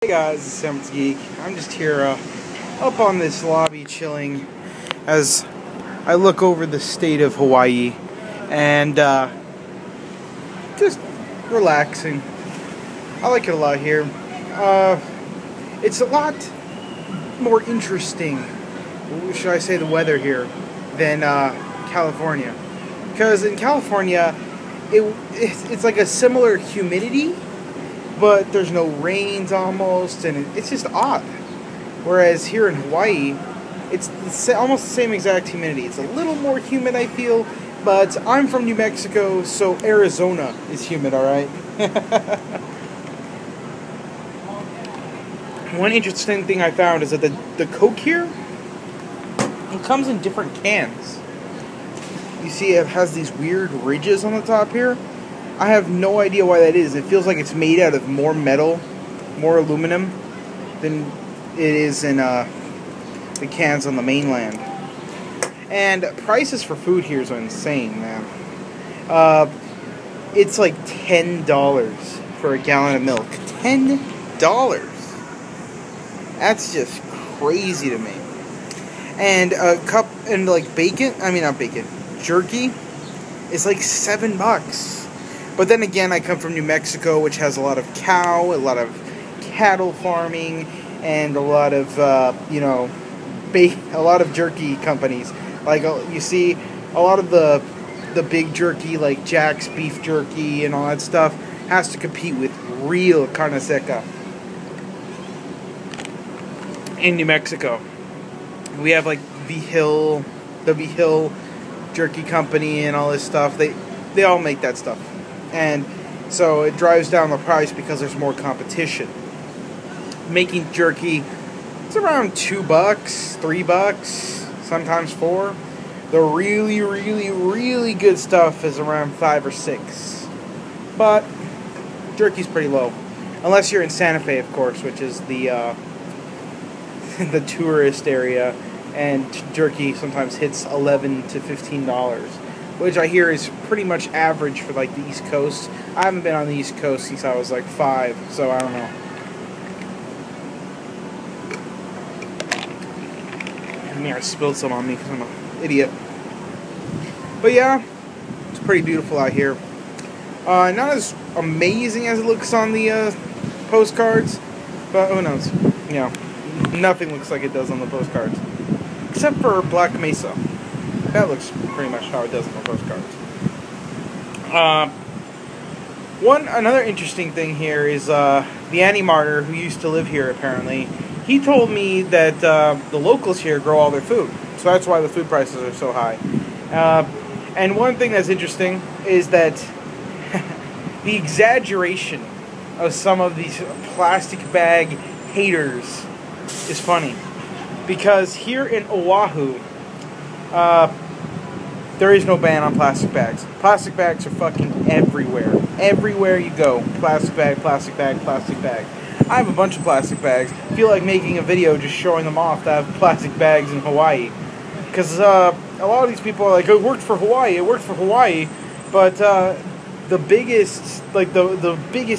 Hey guys, it's Sam's Geek. I'm just here up on this lobby chilling as I look over the state of Hawaii and just relaxing. I like it a lot here. It's a lot more interesting, should I say, the weather here than California. Because in California, it's like a similar humidity, but there's no rains almost, and it's just odd. Whereas here in Hawaii, it's almost the same exact humidity. It's a little more humid, I feel, but I'm from New Mexico, so Arizona is humid, alright? One interesting thing I found is that the Coke here, it comes in different cans. You see it has these weird ridges on the top here. I have no idea why that is. It feels like it's made out of more metal, more aluminum, than it is in the cans on the mainland. And prices for food here are insane, man. It's like $10 for a gallon of milk. $10! That's just crazy to me. And a cup, and like jerky is like $7. But then again, I come from New Mexico, which has a lot of a lot of cattle farming, and a lot of, a lot of jerky companies. Like, you see, a lot of the big jerky, like Jack's beef jerky and all that stuff, has to compete with real carne seca in New Mexico. We have, like, the V Hill jerky company and all this stuff. They all make that stuff. And so it drives down the price because there's more competition. Making jerky, it's around $2, $3, sometimes $4. The really, really, really good stuff is around $5 or $6. But jerky's pretty low, unless you're in Santa Fe, of course, which is the the tourist area, and jerky sometimes hits $11 to $15. Which I hear is pretty much average for, like, the East Coast. I haven't been on the East Coast since I was, like, 5, so I don't know. I mean, I spilled some on me because I'm an idiot. But yeah, it's pretty beautiful out here. Not as amazing as it looks on the postcards, but who knows? You know, nothing looks like it does on the postcards. Except for Black Mesa. That looks pretty much how it does on the postcards. Another interesting thing here is the Annie-Martyr, who used to live here apparently. He told me that the locals here grow all their food, so that's why the food prices are so high. And one thing that's interesting is that the exaggeration of some of these plastic bag haters is funny, because here in Oahu, there is no ban on plastic bags. Plastic bags are fucking everywhere. Everywhere you go. Plastic bag, plastic bag, plastic bag. I have a bunch of plastic bags. I feel like making a video just showing them off to have plastic bags in Hawaii. Because a lot of these people are like, it worked for Hawaii, it worked for Hawaii. But the biggest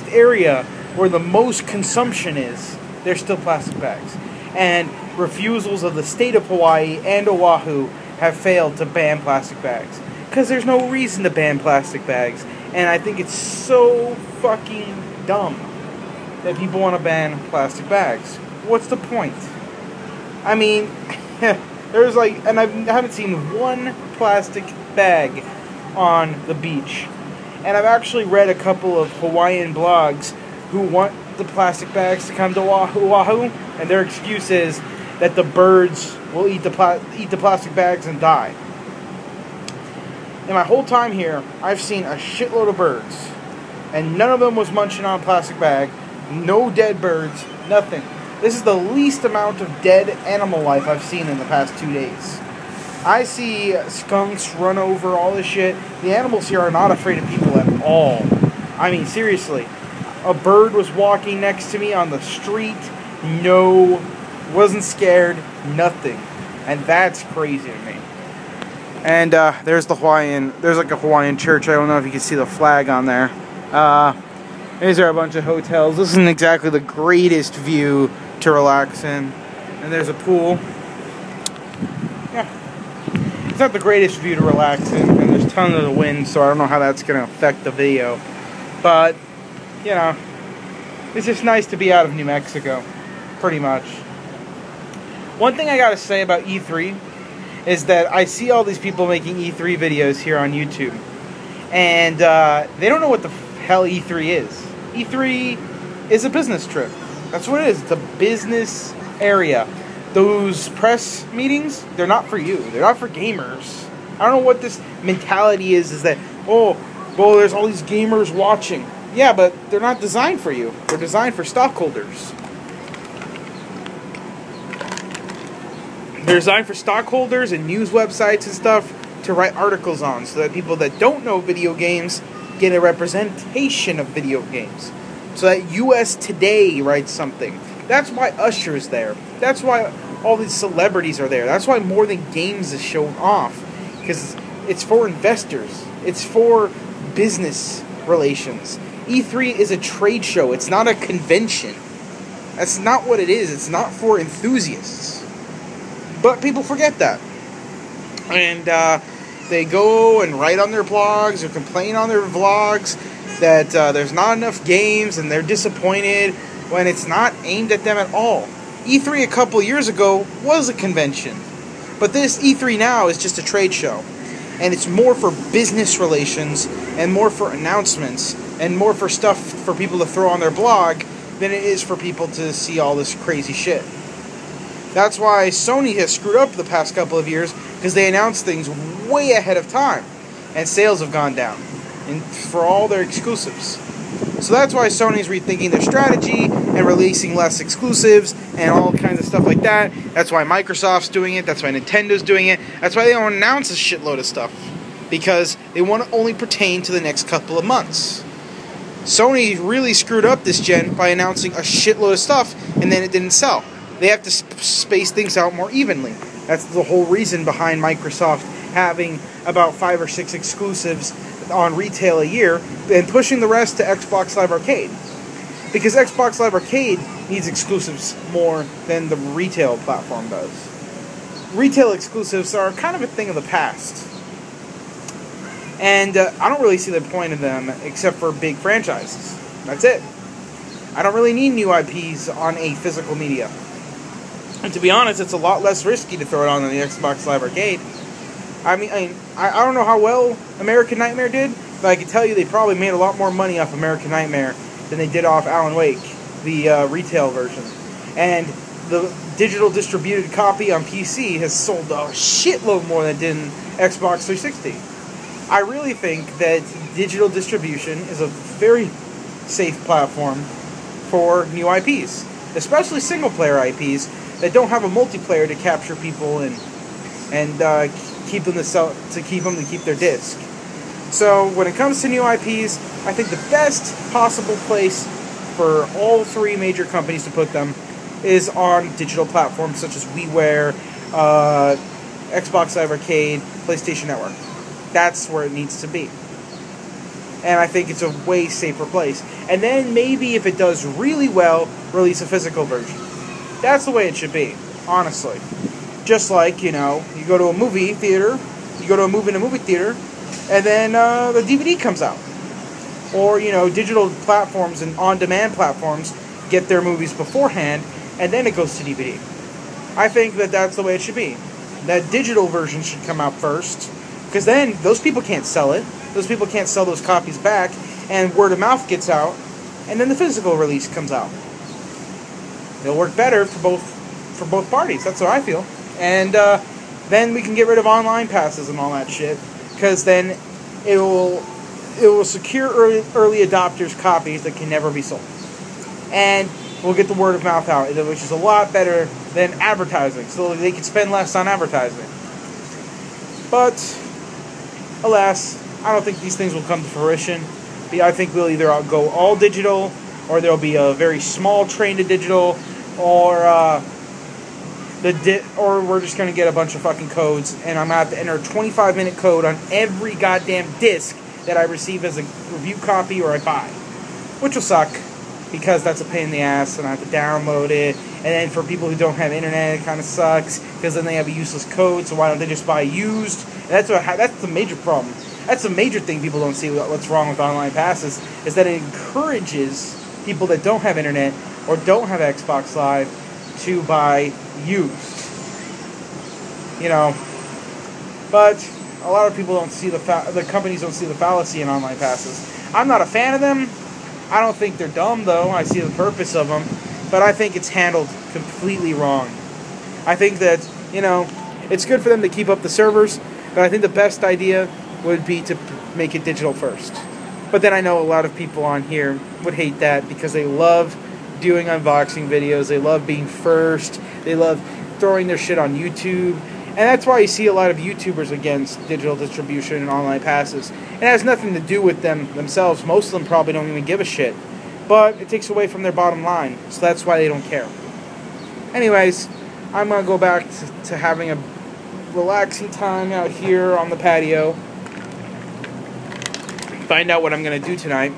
area where the most consumption is, there's still plastic bags. And refusals of the state of Hawaii and Oahu have failed to ban plastic bags. Because there's no reason to ban plastic bags. And I think it's so fucking dumb that people want to ban plastic bags. What's the point? I mean, there's like, and I haven't seen one plastic bag on the beach. And I've actually read a couple of Hawaiian blogs who want the plastic bags to come to Oahu, and their excuse is that the birds will eat the plastic bags and die. In my whole time here, I've seen a shitload of birds, and none of them was munching on a plastic bag. No dead birds, nothing. This is the least amount of dead animal life I've seen in the past 2 days. I see skunks run over all this shit. The animals here are not afraid of people at all. I mean, seriously. A bird was walking next to me on the street. No, wasn't scared, nothing. And that's crazy to me. And there's like a Hawaiian church. I don't know if you can see the flag on there. These are a bunch of hotels. This isn't exactly the greatest view to relax in. And there's a pool. Yeah. It's not the greatest view to relax in, and there's tons of the wind, so I don't know how that's going to affect the video. But, you know, it's just nice to be out of New Mexico, pretty much. One thing I gotta say about E3 is that I see all these people making E3 videos here on YouTube, and they don't know what the hell E3 is. E3 is a business trip. That's what it is. It's a business area. Those press meetings, they're not for you. They're not for gamers. I don't know what this mentality is that, oh, well, there's all these gamers watching. Yeah, but they're not designed for you. They're designed for stockholders. They're designed for stockholders and news websites and stuff to write articles on, so that people that don't know video games get a representation of video games. So that US Today writes something. That's why Usher is there. That's why all these celebrities are there. That's why More Than Games is shown off. Because it's for investors. It's for business relations. E3 is a trade show. It's not a convention. That's not what it is. It's not for enthusiasts. But people forget that. And they go and write on their blogs or complain on their vlogs that there's not enough games, and they're disappointed when it's not aimed at them at all. E3 a couple years ago was a convention. But this E3 now is just a trade show. And it's more for business relations, and more for announcements, and more for stuff for people to throw on their blog than it is for people to see all this crazy shit. That's why Sony has screwed up the past couple of years, because they announced things way ahead of time, and sales have gone down and for all their exclusives. So that's why Sony's rethinking their strategy and releasing less exclusives and all kinds of stuff like that. That's why Microsoft's doing it. That's why Nintendo's doing it. That's why they don't announce a shitload of stuff, because they want to only pertain to the next couple of months. Sony really screwed up this gen by announcing a shitload of stuff, and then it didn't sell. They have to space things out more evenly. That's the whole reason behind Microsoft having about 5 or 6 exclusives on retail a year and pushing the rest to Xbox Live Arcade. Because Xbox Live Arcade needs exclusives more than the retail platform does. Retail exclusives are kind of a thing of the past. And I don't really see the point of them except for big franchises. That's it. I don't really need new IPs on a physical media. And to be honest, it's a lot less risky to throw it on than the Xbox Live Arcade. I don't know how well American Nightmare did, but I can tell you they probably made a lot more money off American Nightmare than they did off Alan Wake, the retail version. And the digital distributed copy on PC has sold a shitload more than it did in Xbox 360. I really think that digital distribution is a very safe platform for new IPs, especially single-player IPs that don't have a multiplayer to capture people and keep them to keep their disc. So when it comes to new IPs, I think the best possible place for all 3 major companies to put them is on digital platforms such as WiiWare, Xbox Live Arcade, PlayStation Network. That's where it needs to be. And I think it's a way safer place. And then maybe if it does really well, release a physical version. That's the way it should be, honestly. Just like, you go to a movie theater, you go to a movie in a movie theater, and then the DVD comes out. Or, digital platforms and on-demand platforms get their movies beforehand, and then it goes to DVD. I think that that's the way it should be. That digital version should come out first, because then those people can't sell it. Those people can't sell those copies back, and word of mouth gets out, and then the physical release comes out. It'll work better for both parties. That's what I feel. And then we can get rid of online passes and all that shit, because then it will secure early adopters copies that can never be sold, and we'll get the word of mouth out, which is a lot better than advertising, so they can spend less on advertising. But alas, I don't think these things will come to fruition. I think we'll either go all digital, or there'll be a very small train to digital, or we're just going to get a bunch of fucking codes, and I'm going to have to enter a 25-minute code on every goddamn disc that I receive as a review copy or I buy. which will suck because that's a pain in the ass and I have to download it. And then for people who don't have internet, it kind of sucks because then they have a useless code. So why don't they just buy used? And that's the major problem. That's the major thing people don't see what's wrong with online passes, is that it encourages people that don't have internet or don't have Xbox Live to buy used. You know, but a lot of people don't see the companies don't see the fallacy in online passes. I'm not a fan of them. I don't think they're dumb, though. I see the purpose of them. But I think it's handled completely wrong. I think that, you know, it's good for them to keep up the servers, but I think the best idea would be to make it digital first. But then I know a lot of people on here would hate that because they love doing unboxing videos. They love being first. They love throwing their shit on YouTube. And that's why you see a lot of YouTubers against digital distribution and online passes. It has nothing to do with them themselves. Most of them probably don't even give a shit. But it takes away from their bottom line. So that's why they don't care. Anyways, I'm going to go back to having a relaxing time out here on the patio. Find out what I'm going to do tonight.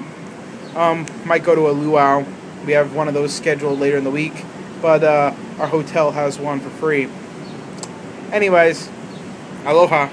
Might go to a luau. We have one of those scheduled later in the week. But our hotel has one for free. Anyways, aloha.